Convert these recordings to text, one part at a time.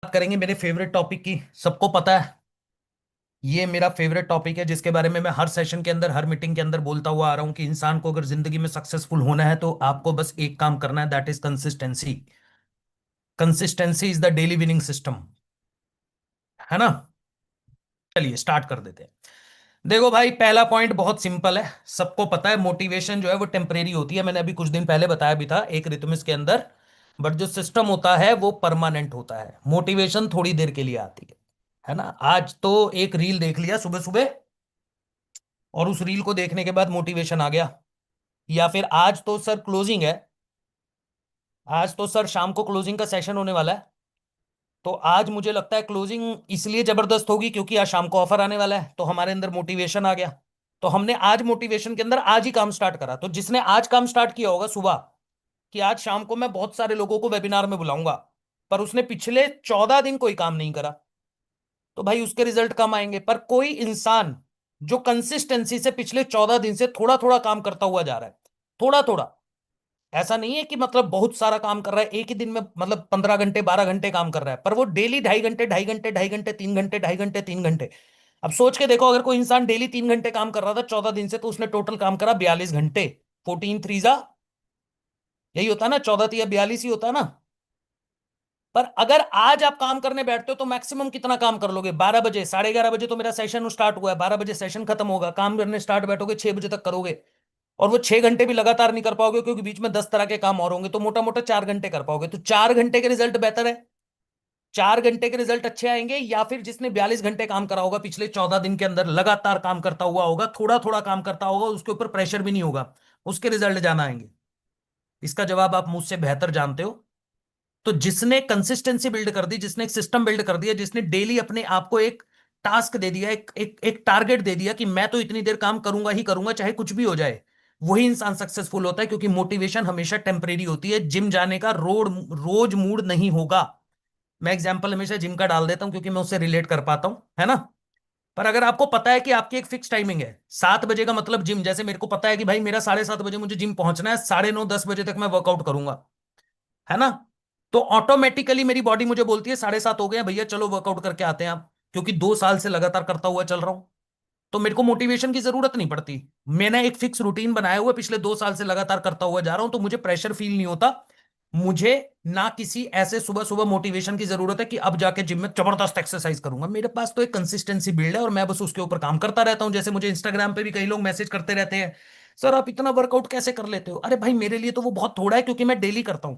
बात करेंगे मेरे फेवरेट टॉपिक की। सबको पता है ये मेरा फेवरेट टॉपिक है, जिसके बारे में मैं हर सेशन के अंदर, हर मीटिंग के अंदर बोलता हुआ आ रहा हूं कि इंसान को अगर जिंदगी में सक्सेसफुल होना है तो आपको बस एक काम करना है, that is consistency. Consistency is the daily winning system, है ना। चलिए स्टार्ट कर देते हैं। देखो भाई, पहला पॉइंट बहुत सिंपल है। सबको पता है मोटिवेशन जो है वो टेम्परेरी होती है। मैंने अभी कुछ दिन पहले बताया भी था एक रिथमिस के अंदर। बट जो सिस्टम होता है वो परमानेंट होता है। मोटिवेशन थोड़ी देर के लिए आती है ना। आज तो एक रील देख लिया सुबह सुबह और उस रील को देखने के बाद मोटिवेशन आ गया। या फिर आज तो सर क्लोजिंग है, आज तो सर शाम को क्लोजिंग का सेशन होने वाला है। तो आज मुझे लगता है क्लोजिंग इसलिए जबरदस्त होगी क्योंकि आज शाम को ऑफर आने वाला है, तो हमारे अंदर मोटिवेशन आ गया। तो हमने आज मोटिवेशन के अंदर आज ही काम स्टार्ट करा। तो जिसने आज काम स्टार्ट किया होगा सुबह कि आज शाम को मैं बहुत सारे लोगों को वेबिनार में बुलाऊंगा, पर उसने पिछले 14 दिन कोई काम नहीं करा, तो भाई उसके रिजल्ट कम आएंगे। पर कोई इंसान जो कंसिस्टेंसी से पिछले 14 दिन से थोड़ा थोड़ा काम करता हुआ जा रहा है, थोड़ा थोड़ा, ऐसा नहीं है कि मतलब बहुत सारा काम कर रहा है एक ही दिन में, मतलब 15 घंटे 12 घंटे काम कर रहा है, पर वो डेली 2.5 घंटे 2.5 घंटे 2.5 घंटे 3 घंटे 2.5 घंटे 3 घंटे। अब सोच के देखो, अगर कोई इंसान डेली 3 घंटे काम कर रहा था 14 दिन से, तो उसने टोटल काम करा 42 घंटे। 14 3 यही होता है ना, 14 42 ही होता है ना। पर अगर आज आप काम करने बैठते हो तो मैक्सिमम कितना काम कर लोगे? 12 बजे, 11:30 बजे तो मेरा सेशन स्टार्ट हुआ है, 12 बजे सेशन खत्म होगा, काम करने स्टार्ट बैठोगे 6 बजे तक करोगे। और वो 6 घंटे भी लगातार नहीं कर पाओगे क्योंकि बीच में 10 तरह के काम और होंगे, तो मोटा मोटा 4 घंटे कर पाओगे। तो 4 घंटे के रिजल्ट बेहतर है, 4 घंटे के रिजल्ट अच्छे आएंगे, या फिर जिसने 42 घंटे काम करा होगा पिछले 14 दिन के अंदर, लगातार काम करता हुआ होगा, थोड़ा थोड़ा काम करता होगा, उसके ऊपर प्रेशर भी नहीं होगा, उसके रिजल्ट जाना आएंगे? इसका जवाब आप मुझसे बेहतर जानते हो। तो जिसने कंसिस्टेंसी बिल्ड कर दी, जिसने एक सिस्टम बिल्ड कर दिया, जिसने डेली अपने आप को एक टास्क दे दिया, एक टारगेट दे दिया कि मैं तो इतनी देर काम करूंगा ही करूंगा चाहे कुछ भी हो जाए, वही इंसान सक्सेसफुल होता है। क्योंकि मोटिवेशन हमेशा टेम्परेरी होती है। जिम जाने का रोज मूड नहीं होगा। मैं एग्जांपल हमेशा जिम का डाल देता हूं क्योंकि मैं उससे रिलेट कर पाता हूं, है ना। पर अगर आपको पता है कि आपकी एक फिक्स टाइमिंग है 7 बजे का मतलब जिम, जैसे मेरे को पता है कि भाई मेरा 7:30 बजे मुझे जिम पहुंचना है, 9:30 10 बजे तक मैं वर्कआउट करूंगा, है ना। तो ऑटोमेटिकली मेरी बॉडी मुझे बोलती है 7:30 हो गए हैं भैया, चलो वर्कआउट करके आते हैं आप, क्योंकि 2 साल से लगातार करता हुआ चल रहा हूं। तो मेरे को मोटिवेशन की जरूरत नहीं पड़ती। मैंने एक फिक्स रूटीन बनाया हुआ है, पिछले 2 साल से लगातार करता हुआ जा रहा हूं, तो मुझे प्रेशर फील नहीं होता। मुझे ना किसी ऐसे सुबह सुबह मोटिवेशन की जरूरत है कि अब जाके जिम में जबरदस्त एक्सरसाइज करूंगा। मेरे पास तो एक कंसिस्टेंसी बिल्ड है और मैं बस उसके ऊपर काम करता रहता हूं। जैसे मुझे इंस्टाग्राम पे भी कई लोग मैसेज करते रहते हैं, सर आप इतना वर्कआउट कैसे कर लेते हो? अरे भाई, मेरे लिए तो वो बहुत थोड़ा है क्योंकि मैं डेली करता हूं।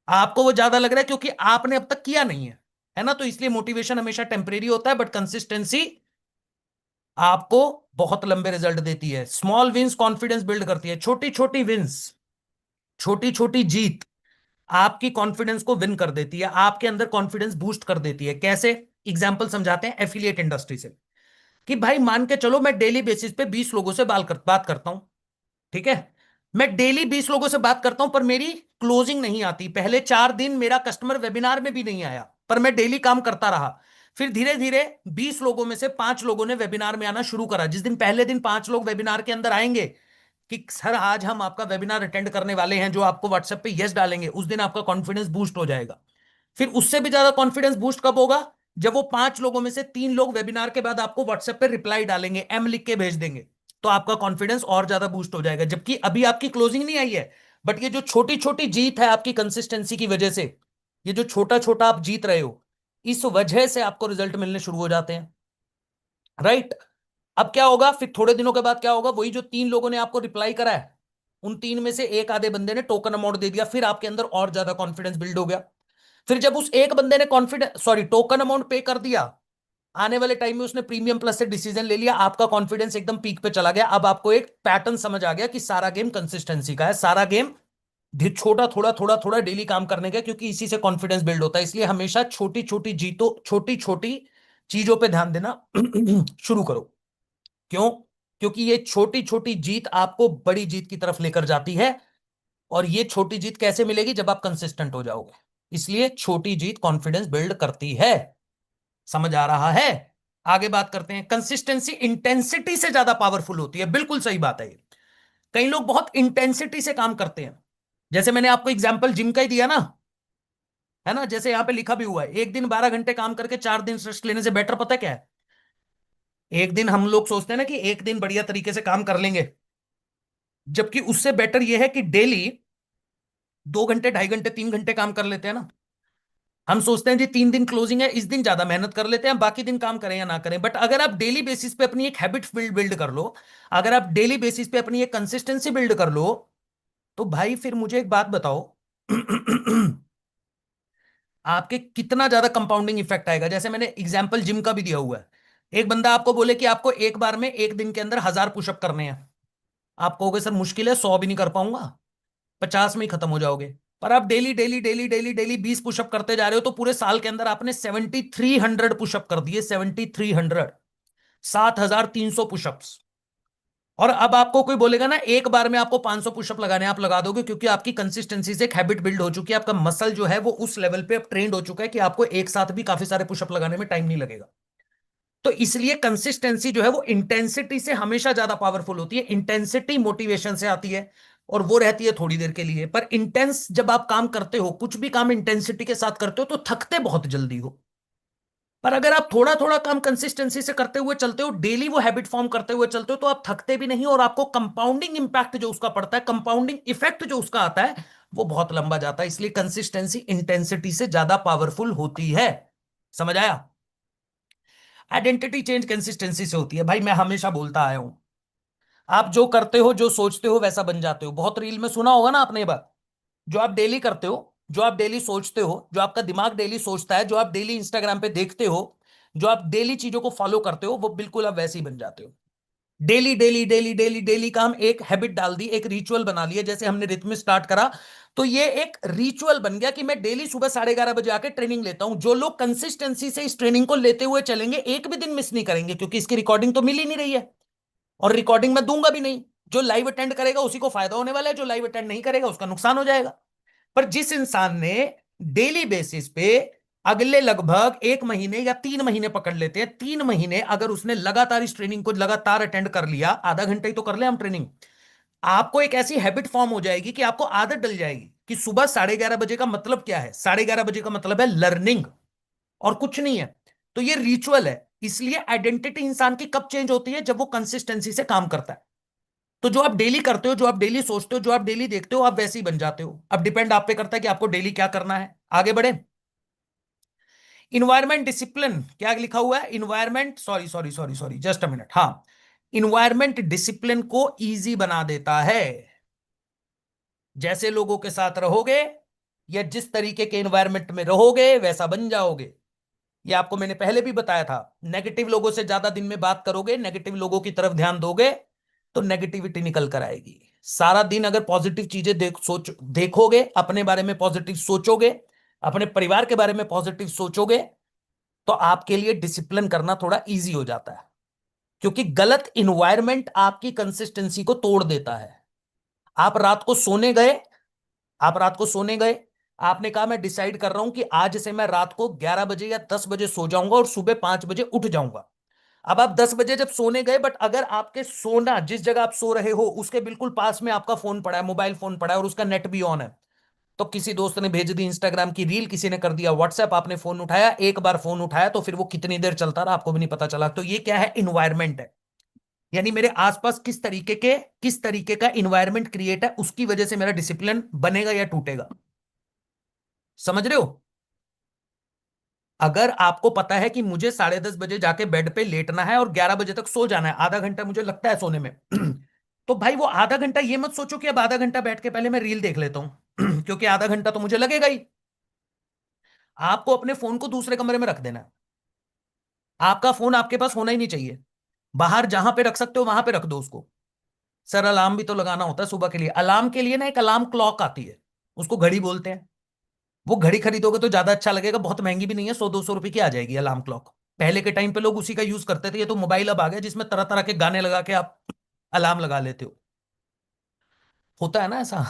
आपको वो ज्यादा लग रहा है क्योंकि आपने अब तक किया नहीं है ना। तो इसलिए मोटिवेशन हमेशा टेम्परेरी होता है, बट कंसिस्टेंसी आपको बहुत लंबे रिजल्ट देती है। स्मॉल विंस कॉन्फिडेंस बिल्ड करती है। छोटी छोटी विंस, छोटी छोटी जीत आपकी कॉन्फिडेंस को विन कर देती है, आपके अंदर कॉन्फिडेंस बूस्ट कर देती है। कैसे? एग्जाम्पल समझाते हैं एफिलिएट इंडस्ट्री से। कि भाई मान के चलो मैं डेली बेसिस पे 20 लोगों से बात करता हूं, ठीक है। मैं डेली 20 लोगों से बात करता हूं पर मेरी क्लोजिंग नहीं आती। पहले 4 दिन मेरा कस्टमर वेबिनार में भी नहीं आया, पर मैं डेली काम करता रहा। फिर धीरे धीरे 20 लोगों में से 5 लोगों ने वेबिनार में आना शुरू करा। जिस दिन पहले दिन 5 लोग वेबिनार के अंदर आएंगे कि सर आज हम आपका वेबिनार अटेंड करने वाले हैं, जो आपको व्हाट्सएप पे यस डालेंगे, उस दिन आपका कॉन्फिडेंस बूस्ट हो जाएगा। फिर उससे भी ज्यादा कॉन्फिडेंस बूस्ट कब होगा? जब वो 5 लोगों में से 3 लोग वेबिनार के बाद आपको व्हाट्सएप पे रिप्लाई डालेंगे, एम लिख के भेज देंगे, तो आपका कॉन्फिडेंस और ज्यादा बूस्ट हो जाएगा। जबकि अभी आपकी क्लोजिंग नहीं आई है, बट ये जो छोटी छोटी जीत है आपकी कंसिस्टेंसी की वजह से, ये जो छोटा छोटा आप जीत रहे हो, इस वजह से आपको रिजल्ट मिलने शुरू हो जाते हैं, राइट। अब क्या होगा? फिर थोड़े दिनों के बाद क्या होगा? वही जो 3 लोगों ने आपको रिप्लाई करा है, उन 3 में से एक आधे बंदे ने टोकन अमाउंट दे दिया, फिर आपके अंदर और ज्यादा कॉन्फिडेंस बिल्ड हो गया। फिर जब उस एक बंदे ने कॉन्फिडेंस सॉरी टोकन अमाउंट पे कर दिया, आने वाले टाइम में उसने प्रीमियम प्लस से डिसीजन ले लिया, आपका कॉन्फिडेंस एकदम पीक पे चला गया। अब आपको एक पैटर्न समझ आ गया कि सारा गेम कंसिस्टेंसी का है, सारा गेम छोटा थोड़ा थोड़ा थोड़ा डेली काम करने का, क्योंकि इसी से कॉन्फिडेंस बिल्ड होता है। इसलिए हमेशा छोटी छोटी जीतों, छोटी छोटी चीजों पे ध्यान देना शुरू करो। क्यों? क्योंकि ये छोटी छोटी जीत आपको बड़ी जीत की तरफ लेकर जाती है। और ये छोटी जीत कैसे मिलेगी? जब आप कंसिस्टेंट हो जाओगे। इसलिए छोटी जीत कॉन्फिडेंस बिल्ड करती है। समझ आ रहा है? आगे बात करते हैं। कंसिस्टेंसी इंटेंसिटी से ज्यादा पावरफुल होती है, बिल्कुल सही बात है ये। कई लोग बहुत इंटेंसिटी से काम करते हैं, जैसे मैंने आपको एग्जांपल जिम का ही दिया ना। है ना, जैसे यहाँ पे लिखा भी हुआ है, एक दिन 12 घंटे काम करके 4 दिन रेस्ट लेने से बेटर पता है क्या है? एक दिन हम लोग सोचते हैं ना कि एक दिन बढ़िया तरीके से काम कर लेंगे, जबकि उससे बेटर यह है कि डेली 2 घंटे, 2.5 घंटे, 3 घंटे काम कर लेते हैं ना। हम सोचते हैं जी 3 दिन क्लोजिंग है, इस दिन ज्यादा मेहनत कर लेते हैं, बाकी दिन काम करें या ना करें। बट अगर आप डेली बेसिस पे अपनी एक हैबिट बिल्ड बिल्ड कर लो, अगर आप डेली बेसिस पे अपनी एक कंसिस्टेंसी बिल्ड कर लो, तो भाई फिर मुझे एक बात बताओ, आपके कितना ज्यादा कंपाउंडिंग इफेक्ट आएगा। जैसे मैंने एग्जांपल जिम का भी दिया हुआ है। एक बंदा आपको बोले कि आपको एक बार में एक दिन के अंदर 1000 पुशअप करने हैं, आप कहोगे सर मुश्किल है, 100 भी नहीं कर पाऊंगा, 50 में ही खत्म हो जाओगे। पर आप daily daily daily daily daily 20 pushup करते जा रहे हो, तो पूरे साल के अंदर आपने 7300 पुशअप कर दिए, 7300, 7300 पुशअप्स। और अब आपको कोई बोलेगा ना एक बार में आपको 500 पुशअप लगाने, आप लगा दोगे, क्योंकि आपकी कंसिस्टेंसी से एक हैबिट बिल्ड हो चुकी है, आपका मसल जो है वो उस लेवल पे अब ट्रेंड हो चुका है कि आपको एक साथ भी काफी सारे पुशअप लगाने में टाइम नहीं लगेगा। तो इसलिए कंसिस्टेंसी जो है वो इंटेंसिटी से हमेशा ज्यादा पावरफुल होती है। इंटेंसिटी मोटिवेशन से आती है, और वो रहती है थोड़ी देर के लिए। पर इंटेंस जब आप काम करते हो, कुछ भी काम इंटेंसिटी के साथ करते हो, तो थकते बहुत जल्दी हो। पर अगर आप थोड़ा थोड़ा काम कंसिस्टेंसी से करते हुए चलते हो, डेली वो हैबिट फॉर्म करते हुए चलते हो, तो आप थकते भी नहीं, और आपको कंपाउंडिंग इंपैक्ट जो उसका पड़ता है, कंपाउंडिंग इफेक्ट जो उसका आता है, वो बहुत लंबा जाता है। इसलिए कंसिस्टेंसी इंटेंसिटी से ज्यादा पावरफुल होती है। समझ आया? आइडेंटिटी चेंज कंसिस्टेंसी से होती है भाई, मैं हमेशा बोलता आया हूं। आप जो करते हो, जो सोचते हो, वैसा बन जाते हो। बहुत रील में सुना होगा ना आपने ये बात। जो आप डेली करते हो, जो आप डेली सोचते हो, जो आपका दिमाग डेली सोचता है, जो आप डेली इंस्टाग्राम पे देखते हो, जो आप डेली चीजों को फॉलो करते हो, वो बिल्कुल आप वैसे ही बन जाते हो। Daily daily daily daily daily का हम एक हैबिट डाल दी, एक रिचुअल बना लिया। जैसे हमने रिथम स्टार्ट करा, तो ये एक रिचुअल बन गया कि मैं डेली सुबह 11:30 बजे आके ट्रेनिंग लेता हूं। जो लोग कंसिस्टेंसी से इस ट्रेनिंग को लेते हुए चलेंगे, एक भी दिन मिस नहीं करेंगे, क्योंकि इसकी रिकॉर्डिंग तो मिल ही नहीं रही है, और रिकॉर्डिंग मैं दूंगा भी नहीं। जो लाइव अटेंड करेगा उसी को फायदा होने वाला है, जो लाइव अटेंड नहीं करेगा उसका नुकसान हो जाएगा। पर जिस इंसान ने डेली बेसिस पे अगले लगभग 1 महीने या 3 महीने पकड़ लेते हैं, 3 महीने अगर उसने लगातार इस ट्रेनिंग को लगातार अटेंड कर लिया, आधा घंटा ही तो कर ले हम ट्रेनिंग, आपको एक ऐसी हैबिट फॉर्म हो जाएगी कि आपको आदत डल जाएगी कि सुबह 11:30 बजे का मतलब क्या है। 11:30 बजे का मतलब है लर्निंग, और कुछ नहीं है। तो ये रिचुअल है। इसलिए आइडेंटिटी इंसान की कब चेंज होती है? जब वो कंसिस्टेंसी से काम करता है। तो जो आप डेली करते हो, जो आप डेली सोचते हो, जो आप डेली देखते हो, आप वैसे ही बन जाते हो। अब डिपेंड आप पे करता है कि आपको डेली क्या करना है। आगे बढ़े। इन्वायरमेंट डिसिप्लिन क्या लिखा हुआ है? Environment, sorry sorry sorry sorry, just a minute, हाँ। इन्वायरमेंट डिसिप्लिन को इजी बना देता है। जैसे लोगों के साथ रहोगे, या जिस तरीके के एनवायरमेंट में रहोगे, वैसा बन जाओगे। ये आपको मैंने पहले भी बताया था। नेगेटिव लोगों से ज्यादा दिन में बात करोगे, नेगेटिव लोगों की तरफ ध्यान दोगे, तो नेगेटिविटी निकल कर आएगी। सारा दिन अगर पॉजिटिव चीजें देखोगे, अपने बारे में पॉजिटिव सोचोगे, अपने परिवार के बारे में पॉजिटिव सोचोगे, तो आपके लिए डिसिप्लिन करना थोड़ा इजी हो जाता है। क्योंकि गलत इन्वायरमेंट आपकी कंसिस्टेंसी को तोड़ देता है। आप रात को सोने गए, आप रात को सोने गए, आपने कहा मैं डिसाइड कर रहा हूं कि आज से मैं रात को 11 बजे या 10 बजे सो जाऊंगा और सुबह 5 बजे उठ जाऊंगा। अब आप 10 बजे जब सोने गए, बट अगर आपके सोना, जिस जगह आप सो रहे हो उसके बिल्कुल पास में आपका फोन पड़ा है, मोबाइल फोन पड़ा है, और उसका नेट भी ऑन है, तो किसी दोस्त ने भेज दी इंस्टाग्राम की रील, किसी ने कर दिया व्हाट्सएप, आपने फोन उठाया, एक बार फोन उठाया तो फिर वो कितनी देर चलता रहा आपको भी नहीं पता चला। तो ये क्या है? इन्वायरमेंट है। यानी मेरे आसपास किस तरीके का इन्वायरमेंट क्रिएट है, उसकी वजह से मेरा डिसिप्लिन बनेगा या टूटेगा। समझ रहे हो? अगर आपको पता है कि मुझे 10:30 बजे जाके बेड पे लेटना है और 11 बजे तक सो जाना है, आधा घंटा मुझे लगता है सोने में, तो भाई वो आधा घंटा ये मत सोचो कि अब आधा घंटा बैठ के पहले मैं रील देख लेता हूं, क्योंकि आधा घंटा तो मुझे लगेगा ही। आपको अपने फोन को दूसरे कमरे में रख देना है। आपका फोन आपके पास होना ही नहीं चाहिए। बाहर जहां पे रख सकते हो वहां पे रख दो उसको। सर अलार्म भी तो लगाना होता है सुबह के लिए। अलार्म के लिए ना एक अलार्म क्लॉक आती है, उसको घड़ी बोलते हैं। वो घड़ी खरीदोगे तो ज्यादा अच्छा लगेगा, बहुत महंगी भी नहीं है, 100-200 रुपए की आ जाएगी अलार्म क्लॉक। पहले के टाइम पे लोग उसी का यूज करते थे। ये तो मोबाइल अब आ गया जिसमें तरह तरह के गाने लगा के आप अलार्म लगा लेते हो। होता है ना ऐसा।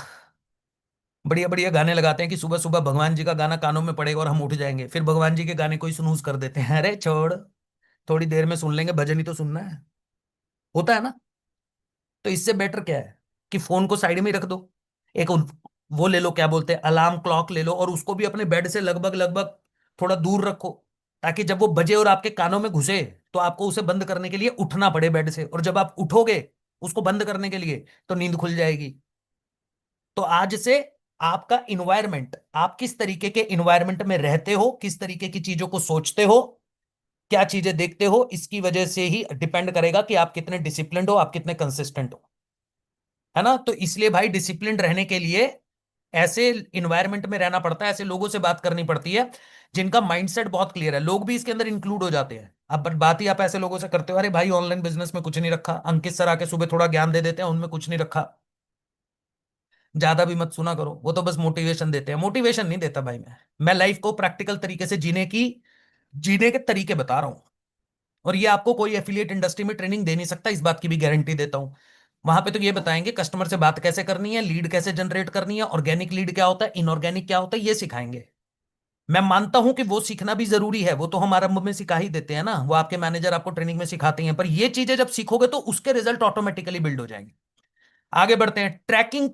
बढ़िया बढ़िया गाने लगाते हैं कि सुबह सुबह भगवान जी का गाना कानों में पड़ेगा और हम उठ जाएंगे। फिर भगवान जी के गाने कोई स्नूज कर देते हैं, अरे छोड़, थोड़ी देर में सुन लेंगे, भजन ही तो सुनना है। होता है ना। तो इससे बेटर क्या है कि फोन को साइड में ही रख दो। एक वो ले लो, क्या बोलते हैं, अलार्म क्लॉक ले लो, और उसको भी अपने बेड से लगभग लगभग थोड़ा दूर रखो, ताकि जब वो बजे और आपके कानों में घुसे तो आपको उसे बंद करने के लिए उठना पड़े बेड से, और जब आप उठोगे उसको बंद करने के लिए तो नींद खुल जाएगी। तो आज से आपका इन्वायरमेंट, आप किस तरीके के इन्वायरमेंट में रहते हो, किस तरीके की चीजों को सोचते हो, क्या चीजें देखते हो, इसकी वजह से ही डिपेंड करेगा कि आप कितने डिसिप्लिन्ड हो, आप कितने कंसिस्टेंट हो। है ना? तो इसलिए भाई डिसिप्लिन रहने के लिए ऐसे इन्वायरमेंट में रहना पड़ता है, ऐसे लोगों से बात करनी पड़ती है जिनका माइंडसेट बहुत क्लियर है। लोग भी इसके अंदर इंक्लूड हो जाते हैं। अब बात ही आप ऐसे लोगों से करते हो, अरे भाई ऑनलाइन बिजनेस में कुछ नहीं रखा, अंकित सर आके सुबह थोड़ा ज्ञान दे देते हैं, उनमें कुछ नहीं रखा, ज्यादा भी मत सुना करो, वो तो बस मोटिवेशन देते हैं। मोटिवेशन नहीं देता भाई, मैं लाइफ को प्रैक्टिकल तरीके से जीने के तरीके बता रहा हूं। और ये आपको कोई एफिलिएट इंडस्ट्री में ट्रेनिंग दे नहीं सकता, इस बात की भी गारंटी देता हूं। वहां पे तो ये बताएंगे कस्टमर से बात कैसे करनी है, लीड कैसे जनरेट करनी है, ऑर्गेनिक लीड क्या होता है, इनऑर्गेनिक क्या होता है, ये सिखाएंगे। मैं मानता हूं कि वो सीखना भी जरूरी है, वो तो हम आरंभ में सिखा ही देते हैं ना, वो आपके मैनेजर आपको ट्रेनिंग में सिखाते हैं, पर ये चीजें जब सीखोगे तो उसके रिजल्ट ऑटोमेटिकली बिल्ड हो जाएंगे। आगे बढ़ते हैं। ट्रैकिंग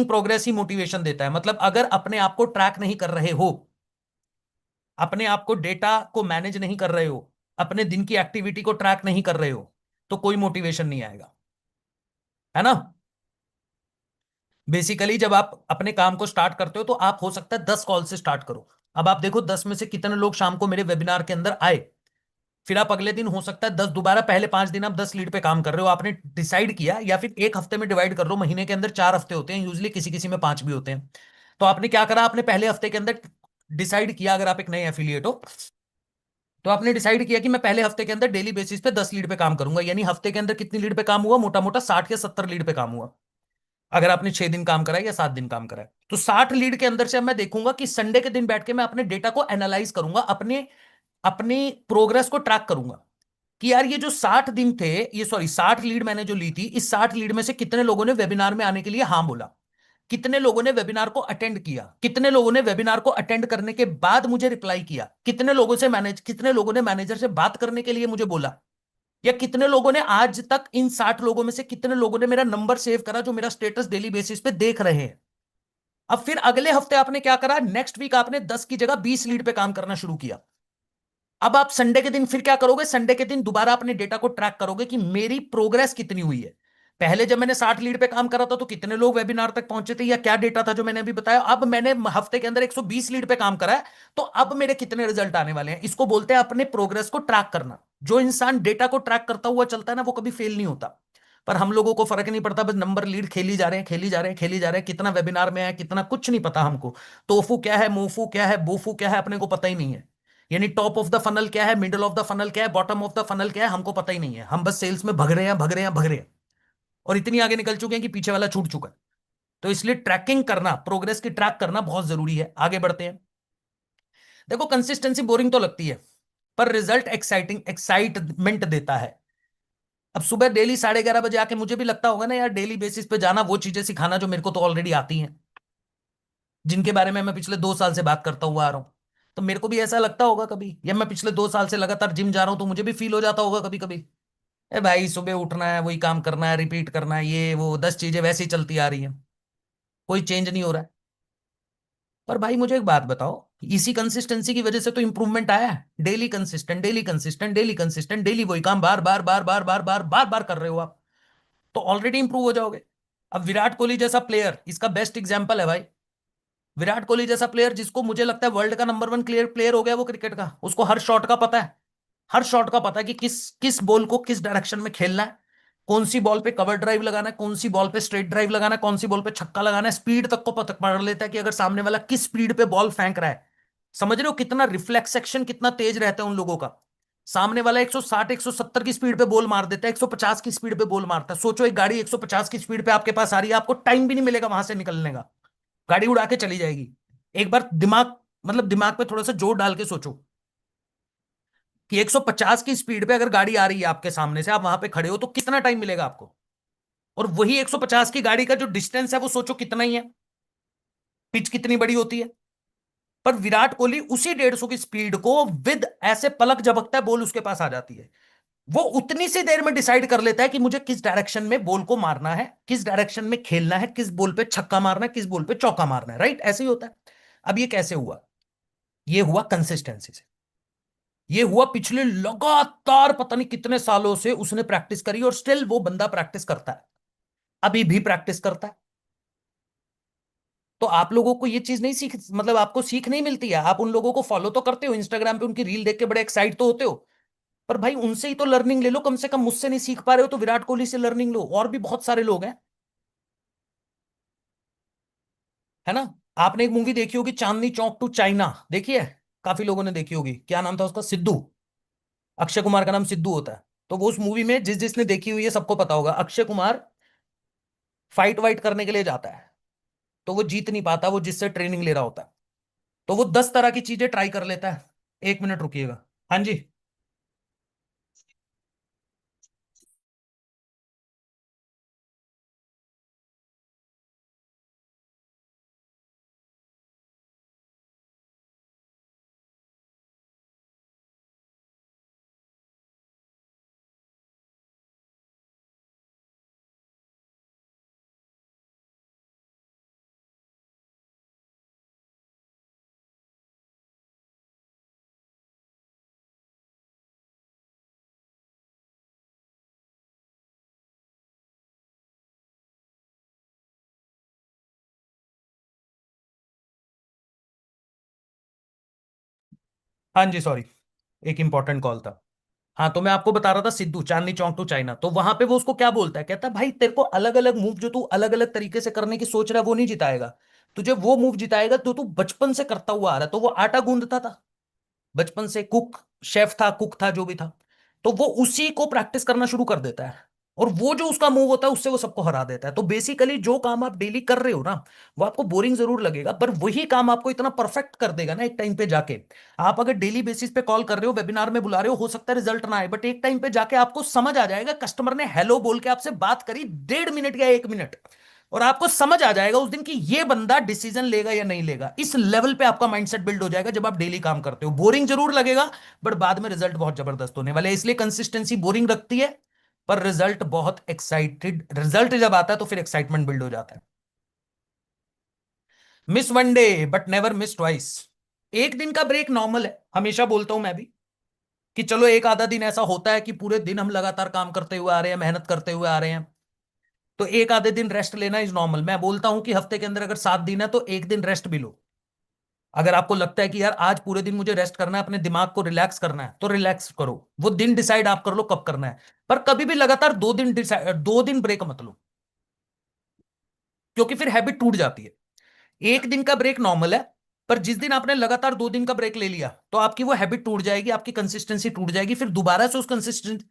प्रोग्रेस ही मोटिवेशन देता है। मतलब अगर अपने आप को ट्रैक नहीं कर रहे हो, अपने आप को डेटा को मैनेज नहीं कर रहे हो, अपने दिन की एक्टिविटी को ट्रैक नहीं कर रहे हो, तो कोई मोटिवेशन नहीं आएगा। है ना? बेसिकली जब आप अपने काम को स्टार्ट करते हो तो आप हो सकता है 10 कॉल से स्टार्ट करो। अब आप देखो 10 में से कितने लोग शाम को मेरे वेबिनार के अंदर आए, फिर आप अगले दिन हो सकता है 10 दोबारा, पहले 5 दिन आप 10 लीड पे काम कर रहे हो, आपने डिसाइड किया, या फिर एक हफ्ते में डिवाइड कर लो, महीने के अंदर 4 हफ्ते होते हैं यूजली, किसी किसी में 5 भी होते हैं। तो आपने क्या करा, आपने पहले हफ्ते के अंदर डिसाइड किया, अगर आप एक नए एफिलिएट हो तो आपने डिसाइड किया कि मैं पहले हफ्ते के अंदर डेली बेसिस पे 10 लीड पे काम करूंगा, यानी हफ्ते के अंदर कितनी लीड पे काम हुआ, मोटा मोटा 60 या 70 लीड पे काम हुआ। अगर आपने 6 दिन काम करा है या 7 दिन काम करा है, तो 60 लीड के अंदर से अब मैं देखूंगा कि संडे के दिन बैठ के मैं अपने डेटा को एनालाइज करूंगा, अपने अपनी प्रोग्रेस को ट्रैक करूंगा कि यार ये जो 60 दिन थे, ये सॉरी 60 लीड मैंने जो ली थी, इस 60 लीड में से कितने लोगों ने वेबिनार में आने के लिए हाँ बोला, कितने लोगों ने वेबिनार को अटेंड किया, कितने लोगों ने वेबिनार को अटेंड करने के बाद मुझे रिप्लाई किया, कितने लोगों ने मैनेजर से बात करने के लिए मुझे बोला, या कितने लोगों ने आज तक, इन 60 लोगों में से कितने लोगों ने मेरा नंबर सेव करा जो मेरा स्टेटस डेली बेसिस पे देख रहे हैं। अब फिर अगले हफ्ते आपने क्या करा, नेक्स्ट वीक आपने 10 की जगह 20 लीड पे काम करना शुरू किया। अब आप संडे के दिन फिर क्या करोगे, संडे के दिन दोबारा अपने डेटा को ट्रैक करोगे कि मेरी प्रोग्रेस कितनी हुई है। पहले जब मैंने 60 लीड पे काम करा था तो कितने लोग वेबिनार तक पहुंचे थे, या क्या डेटा था जो मैंने अभी बताया। अब मैंने हफ्ते के अंदर 120 लीड पे काम करा है, तो अब मेरे कितने रिजल्ट आने वाले हैं। इसको बोलते हैं अपने प्रोग्रेस को ट्रैक करना। जो इंसान डेटा को ट्रैक करता हुआ चलता है ना, वो कभी फेल नहीं होता। पर हम लोगों को फर्क नहीं पड़ता, बस नंबर लीड खेली जा रहे हैं, खेली जा रहे हैं, खेली जा रहे हैं, कितना वेबिनार में है, कितना, कुछ नहीं पता हमको। तोफू क्या है, मोफू क्या है, बोफू क्या है, अपने को पता ही नहीं है। यानी टॉप ऑफ द फनल क्या है, मिडल ऑफ द फनल क्या है, बॉटम ऑफ द फनल क्या है, हमको पता ही नहीं है। हम बस सेल्स में भग रहे हैं, भग रहे हैं, भग रहे हैं, और इतनी आगे निकल चुके हैं कि पीछे वाला छूट चुका है। तो इसलिए ट्रैकिंग करना, प्रोग्रेस की ट्रैक करना बहुत जरूरी है। आगे बढ़ते हैं। देखो कंसिस्टेंसी बोरिंग तो लगती है, पर रिजल्ट एक्साइटमेंट देता है। अब सुबह डेली 11:30 बजे आके मुझे भी लगता होगा ना यार, डेली बेसिस पे जाना, वो चीजें सिखाना जो मेरे को तो ऑलरेडी आती हैं, जिनके बारे में मैं पिछले 2 साल से बात करता हुआ आ रहा हूं। तो मेरे को भी ऐसा लगता होगा कभी, या मैं पिछले 2 साल से लगातार जिम जा रहा हूं तो मुझे भी फील हो जाता होगा कभी कभी, ए भाई सुबह उठना है, वही काम करना है, रिपीट करना है, ये वो 10 चीजें वैसी चलती आ रही हैं, कोई चेंज नहीं हो रहा है। पर भाई मुझे एक बात बताओ, इसी कंसिस्टेंसी की वजह से तो इंप्रूवमेंट आया है। Daily consistent, daily consistent, daily consistent, daily वही काम बार बार बार बार बार बार बार बार कर रहे हो आप, तो ऑलरेडी इंप्रूव हो जाओगे। अब विराट कोहली जैसा प्लेयर इसका बेस्ट एग्जाम्पल है भाई। विराट कोहली जैसा प्लेयर, जिसको मुझे लगता है वर्ल्ड का नंबर 1 क्लियर प्लेयर हो गया वो क्रिकेट का, उसको हर शॉट का पता है, हर शॉट का पता है कि किस किस बॉल को किस डायरेक्शन में खेलना है, कौन सी बॉल पे कवर ड्राइव लगाना है, कौन सी बॉल पे स्ट्रेट ड्राइव लगाना है, कौन सी बॉल पे छक्का लगाना है, स्पीड तक को पता पढ़ लेता है कि अगर सामने वाला किस स्पीड पे बॉल फेंक रहा है। समझ रहे हो कितना रिफ्लेक्स एक्शन कितना तेज रहता है उन लोगों का। सामने वाला 160 170 की स्पीड पे बॉल मार देता है, 150 की स्पीड पे बॉल मारता है। सोचो एक गाड़ी 150 की स्पीड पे आपके पास आ रही है, आपको टाइम भी नहीं मिलेगा वहां से निकलने का, गाड़ी उड़ा के चली जाएगी। एक बार दिमाग, मतलब दिमाग पे थोड़ा सा जोर डाल के सोचो कि 150 की स्पीड पे अगर गाड़ी आ रही है आपके सामने से, आप वहां पे खड़े हो, तो कितना टाइम मिलेगा आपको। और वही 150 की गाड़ी का जो डिस्टेंस है वो सोचो कितना ही है, पिच कितनी बड़ी होती है। पर विराट कोहली उसी 150 की स्पीड को विद ऐसे पलक झपकता है, बॉल उसके पास आ जाती है। वो उतनी सी देर में डिसाइड कर लेता है कि मुझे किस डायरेक्शन में बॉल को मारना है, किस डायरेक्शन में खेलना है, किस बॉल पे छक्का मारना है, किस बॉल पे चौका मारना है। राइट, ऐसे ही होता है। अब ये कैसे हुआ? ये हुआ कंसिस्टेंसी से। ये हुआ पिछले लगातार पता नहीं कितने सालों से उसने प्रैक्टिस करी, और स्टिल वो बंदा प्रैक्टिस करता है, अभी भी प्रैक्टिस करता है। तो आप लोगों को ये चीज नहीं सीख, मतलब आपको सीख नहीं मिलती है। आप उन लोगों को फॉलो तो करते हो इंस्टाग्राम पे, उनकी रील देख के बड़े एक्साइट तो होते हो, पर भाई उनसे ही तो लर्निंग ले लो कम से कम। मुझसे नहीं सीख पा रहे हो तो विराट कोहली से लर्निंग लो, और भी बहुत सारे लोग हैं, है ना। आपने एक मूवी देखी होगी, चांदनी चौक टू चाइना, देखी है? काफी लोगों ने देखी होगी। क्या नाम था उसका? सिद्धू। अक्षय कुमार का नाम सिद्धू होता है। तो वो उस मूवी में, जिस जिसने देखी हुई है सबको पता होगा, अक्षय कुमार फाइट वाइट करने के लिए जाता है, तो वो जीत नहीं पाता, वो जिससे ट्रेनिंग ले रहा होता है। तो वो 10 तरह की चीजें ट्राई कर लेता है। एक मिनट रुकिएगा। हाँ जी। हाँ जी, सॉरी, एक इंपॉर्टेंट कॉल था। हाँ, तो मैं आपको बता रहा था, सिद्धू, चांदनी चौक टू चाइना, तो वहां पे वो उसको क्या बोलता है, कहता है भाई तेरे को अलग अलग मूव जो तू अलग अलग तरीके से करने की सोच रहा है वो नहीं जिताएगा। तुझे वो मूव जिताएगा जो तू बचपन से करता हुआ आ रहा है। तो वो आटा गूंदता था बचपन से, कुक, शेफ था, कुक था, जो भी था। तो वो उसी को प्रैक्टिस करना शुरू कर देता है, और वो जो उसका मूव होता है उससे वो सबको हरा देता है। तो बेसिकली जो काम आप डेली कर रहे हो ना, वो आपको बोरिंग जरूर लगेगा, पर वही काम आपको इतना परफेक्ट कर देगा ना एक टाइम पे जाके। आप अगर डेली बेसिस पे कॉल कर रहे हो, वेबिनार में बुला रहे हो सकता है रिजल्ट ना आए, बट एक टाइम पे जाके आपको समझ आ जाएगा, कस्टमर ने हेलो बोल के आपसे बात करी 1.5 मिनट या 1 मिनट, और आपको समझ आ जाएगा उस दिन कि ये बंदा डिसीजन लेगा या नहीं लेगा। इस लेवल पे आपका माइंडसेट बिल्ड हो जाएगा जब आप डेली काम करते हो। बोरिंग जरूर लगेगा, बट बाद में रिजल्ट बहुत जबरदस्त होने वाले हैं। इसलिए कंसिस्टेंसी बोरिंग रखती है, पर रिजल्ट बहुत एक्साइटेड, रिजल्ट जब आता है तो फिर एक्साइटमेंट बिल्ड हो जाता है। Miss one day but never miss twice. एक दिन का ब्रेक नॉर्मल है, हमेशा बोलता हूं मैं भी, कि चलो एक आधा दिन ऐसा होता है कि पूरे दिन हम लगातार काम करते हुए आ रहे हैं, मेहनत करते हुए आ रहे हैं, तो एक आधे दिन रेस्ट लेना इज नॉर्मल। मैं बोलता हूं कि हफ्ते के अंदर अगर 7 दिन है तो एक दिन रेस्ट भी लो। अगर आपको लगता है कि यार आज पूरे दिन मुझे रेस्ट करना है, अपने दिमाग को रिलैक्स करना है, तो रिलैक्स करो। वो दिन डिसाइड आप कर लो कब करना है, पर कभी भी लगातार 2 दिन डिसाइड, 2 दिन ब्रेक मत लो, क्योंकि फिर हैबिट टूट जाती है। एक दिन का ब्रेक नॉर्मल है, पर जिस दिन आपने लगातार 2 दिन का ब्रेक ले लिया तो आपकी वो हैबिट टूट जाएगी, आपकी कंसिस्टेंसी टूट जाएगी, फिर दोबारा से उस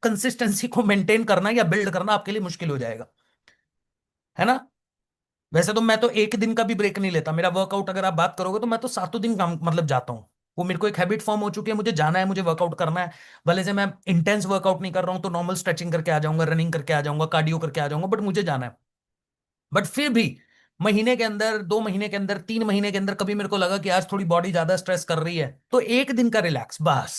कंसिस्टेंसी को मेंटेन करना या बिल्ड करना आपके लिए मुश्किल हो जाएगा, है ना। वैसे तो मैं तो एक दिन का भी ब्रेक नहीं लेता। मेरा वर्कआउट अगर आप बात करोगे तो मैं तो 7 दिन काम मतलब जाता हूँ। वो मेरे को एक हैबिट फॉर्म हो चुकी है, मुझे जाना है, मुझे वर्कआउट करना है। भले से मैं इंटेंस वर्कआउट नहीं कर रहा हूँ तो नॉर्मल स्ट्रेचिंग करके आ जाऊंगा, रनिंग करके आ जाऊंगा, कार्डियो करके आ जाऊंगा, बट मुझे जाना है। बट फिर भी महीने के अंदर, 2 महीने के अंदर, 3 महीने के अंदर कभी मेरे को लगा कि आज थोड़ी बॉडी ज्यादा स्ट्रेस कर रही है, तो एक दिन का रिलैक्स बस।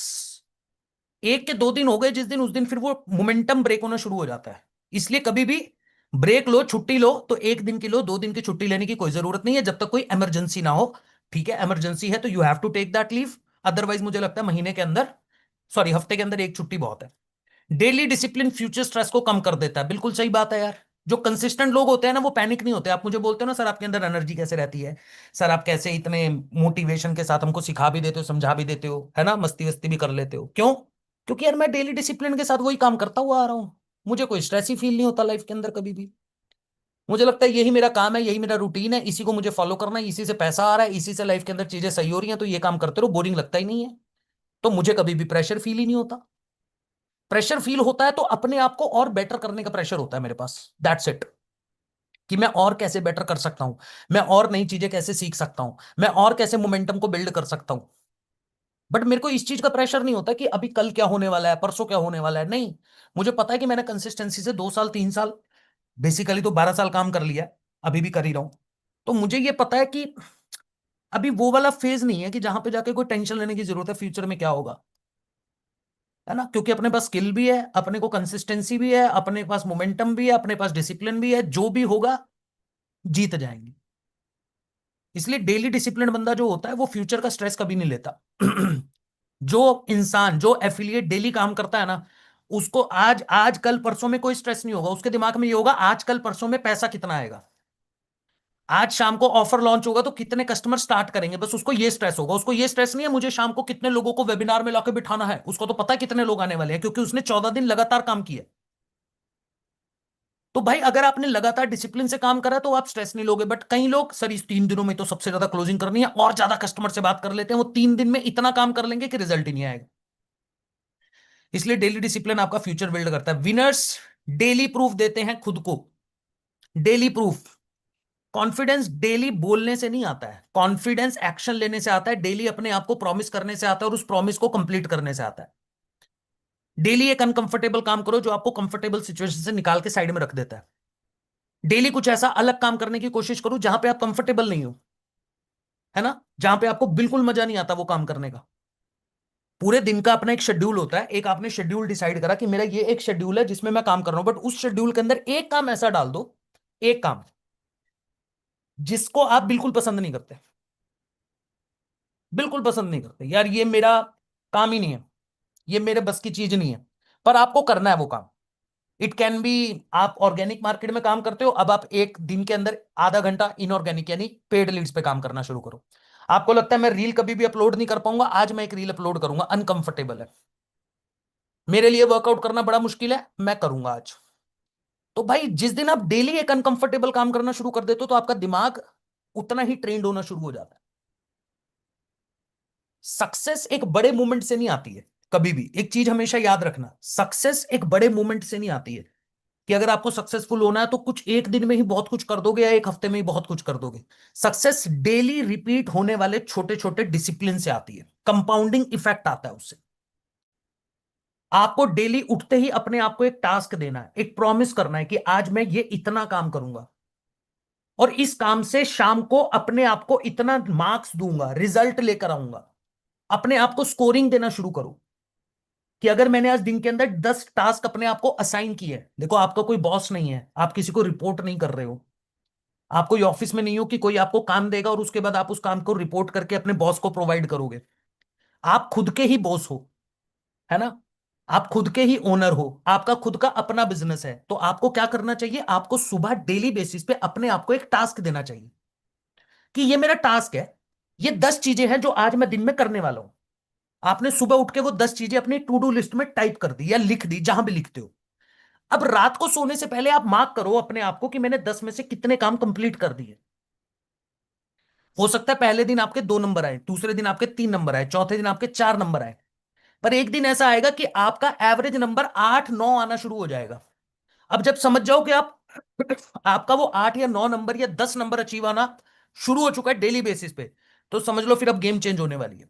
एक के 2 दिन हो गए जिस दिन, उस दिन फिर वो मोमेंटम ब्रेक होना शुरू हो जाता है। इसलिए कभी भी ब्रेक लो, छुट्टी लो, तो एक दिन की लो, 2 दिन की छुट्टी लेने की कोई जरूरत नहीं है जब तक कोई इमरजेंसी ना हो। ठीक है, इमरजेंसी है तो you have to take that leave. Otherwise मुझे लगता है महीने के अंदर, सॉरी हफ्ते के अंदर एक छुट्टी बहुत है। डेली डिसिप्लिन फ्यूचर स्ट्रेस को कम कर देता है। बिल्कुल सही बात है यार। जो कंसिस्टेंट लोग होते हैं ना वो पैनिक नहीं होते। आप मुझे बोलते हो ना, सर आपके अंदर एनर्जी कैसे रहती है, सर आप कैसे इतने मोटिवेशन के साथ हमको सिखा भी देते हो, समझा भी देते हो, है ना, मस्ती वस्ती भी कर लेते हो, क्यों? क्योंकि यार मैं डेली डिसिप्लिन के साथ वही काम करता हुआ आ रहा हूँ। मुझे कोई स्ट्रेस ही फील नहीं होता लाइफ के अंदर कभी भी। मुझे लगता है यही मेरा काम है, यही मेरा रूटीन है, इसी को मुझे फॉलो करना है, इसी से पैसा आ रहा है, इसी से लाइफ के अंदर चीजें सही हो रही हैं, तो ये काम करते रहो, बोरिंग लगता ही नहीं है। तो मुझे कभी भी प्रेशर फील ही नहीं होता। प्रेशर फील होता है तो अपने आप को और बेटर करने का प्रेशर होता है मेरे पास। That's it. कि मैं और कैसे बेटर कर सकता हूं, मैं और नई चीजें कैसे सीख सकता हूं, मैं और कैसे मोमेंटम को बिल्ड कर सकता हूं। बट मेरे को इस चीज का प्रेशर नहीं होता कि अभी कल क्या होने वाला है, परसों क्या होने वाला है, नहीं। मुझे पता है कि मैंने कंसिस्टेंसी से 2 साल, 3 साल, बेसिकली तो 12 साल काम कर लिया है, अभी भी कर ही रहा हूं। तो मुझे ये पता है कि अभी वो वाला फेज नहीं है कि जहां पे जाके कोई टेंशन लेने की जरूरत है फ्यूचर में क्या होगा। है ना, क्योंकि अपने पास स्किल भी है, अपने को कंसिस्टेंसी भी है, अपने पास मोमेंटम भी है, अपने पास डिसिप्लिन भी है, जो भी होगा जीत जाएंगे। इसलिए डेली डिसिप्लिन बंदा जो होता है वो फ्यूचर का स्ट्रेस कभी नहीं लेता। जो इंसान जो एफिलिएट डेली काम करता है ना, उसको आज आज कल परसों में कोई स्ट्रेस नहीं होगा। उसके दिमाग में ये होगा आज कल परसों में पैसा कितना आएगा, आज शाम को ऑफर लॉन्च होगा तो कितने कस्टमर स्टार्ट करेंगे, बस उसको ये स्ट्रेस होगा। उसको ये स्ट्रेस नहीं है मुझे शाम को कितने लोगों को वेबिनार में लाके बिठाना है, उसको तो पता है कितने लोग आने वाले हैं, क्योंकि उसने 14 दिन लगातार काम किया। तो भाई अगर आपने लगातार डिसिप्लिन से काम करा तो आप स्ट्रेस नहीं लोगे। बट कई लोग सर इस 3 दिनों में तो सबसे ज्यादा क्लोजिंग करनी है और ज्यादा कस्टमर से बात कर लेते हैं, वो 3 दिन में इतना काम कर लेंगे कि रिजल्ट ही नहीं आएगा। इसलिए डेली डिसिप्लिन आपका फ्यूचर बिल्ड करता है। विनर्स डेली प्रूफ देते हैं खुद को, डेली प्रूफ। कॉन्फिडेंस डेली बोलने से नहीं आता है, कॉन्फिडेंस एक्शन लेने से आता है, डेली अपने आप को प्रॉमिस करने से आता है और उस प्रॉमिस को कंप्लीट करने से आता है। डेली एक अनकंफर्टेबल काम करो जो आपको कंफर्टेबल सिचुएशन से निकाल के साइड में रख देता है। डेली कुछ ऐसा अलग काम करने की कोशिश करो जहां पे आप कंफर्टेबल नहीं हो, है ना, जहां पे आपको बिल्कुल मजा नहीं आता वो काम करने का। पूरे दिन का अपना एक शेड्यूल होता है, एक आपने शेड्यूल डिसाइड करा कि मेरा ये एक शेड्यूल है जिसमें मैं काम कर रहा हूं, बट उस शेड्यूल के अंदर एक काम ऐसा डाल दो, एक काम जिसको आप बिल्कुल पसंद नहीं करते, बिल्कुल पसंद नहीं करते, यार ये मेरा काम ही नहीं है, ये मेरे बस की चीज नहीं है, पर आपको करना है वो काम। इट कैन बी, आप ऑर्गेनिक मार्केट में काम करते हो, अब आप एक दिन के अंदर आधा घंटा इनऑर्गेनिक यानी पेड लीड्स पे काम करना शुरू करो। आपको लगता है मैं रील कभी भी अपलोड नहीं कर पाऊंगा, आज मैं एक रील अपलोड करूंगा, अनकंफर्टेबल है मेरे लिए, वर्कआउट करना बड़ा मुश्किल है, मैं करूंगा आज। तो भाई जिस दिन आप डेली एक अनकंफर्टेबल काम करना शुरू कर देते हो तो आपका दिमाग उतना ही ट्रेंड होना शुरू हो जाता है। सक्सेस एक बड़े मूवमेंट से नहीं आती है, कभी भी एक चीज हमेशा याद रखना, सक्सेस एक बड़े मूवमेंट से नहीं आती है कि अगर आपको सक्सेसफुल होना है तो कुछ एक दिन में ही बहुत कुछ कर दोगे या एक हफ्ते में ही बहुत कुछ कर दोगे। सक्सेस डेली रिपीट होने वाले छोटे छोटे डिसिप्लिन से आती है, कंपाउंडिंग इफेक्ट आता है उससे। आपको डेली उठते ही अपने आप को एक टास्क देना है, एक प्रॉमिस करना है कि आज मैं ये इतना काम करूंगा और इस काम से शाम को अपने आप को इतना मार्क्स दूंगा, रिजल्ट लेकर आऊंगा। अपने आप को स्कोरिंग देना शुरू करो कि अगर मैंने आज दिन के अंदर 10 टास्क अपने आप को असाइन किए हैं, देखो आपका कोई बॉस नहीं है, आप किसी को रिपोर्ट नहीं कर रहे हो, आप कोई ऑफिस में नहीं हो कि कोई आपको काम देगा और उसके बाद आप उस काम को रिपोर्ट करके अपने बॉस को प्रोवाइड करोगे। आप खुद के ही बॉस हो, है ना, आप खुद के ही ओनर हो, आपका खुद का अपना बिजनेस है। तो आपको क्या करना चाहिए, आपको सुबह डेली बेसिस पे अपने आप को एक टास्क देना चाहिए कि ये मेरा टास्क है, ये 10 चीजें हैं जो आज मैं दिन में करने वाला हूं। आपने सुबह उठ के वो 10 चीजें अपनी टू डू लिस्ट में टाइप कर दी या लिख दी, जहां भी लिखते हो। अब रात को सोने से पहले आप मार्क करो अपने आप को कि मैंने 10 में से कितने काम कंप्लीट कर दिए। हो सकता है पहले दिन आपके 2 नंबर आए, दूसरे दिन आपके 3 नंबर आए, चौथे दिन आपके 4 नंबर आए, पर एक दिन ऐसा आएगा कि आपका एवरेज नंबर 8 9 आना शुरू हो जाएगा। अब जब समझ जाओ कि आप आपका वो 8 या 9 नंबर या 10 नंबर अचीव आना शुरू हो चुका है डेली बेसिस पे, तो समझ लो फिर अब गेम चेंज होने वाली है।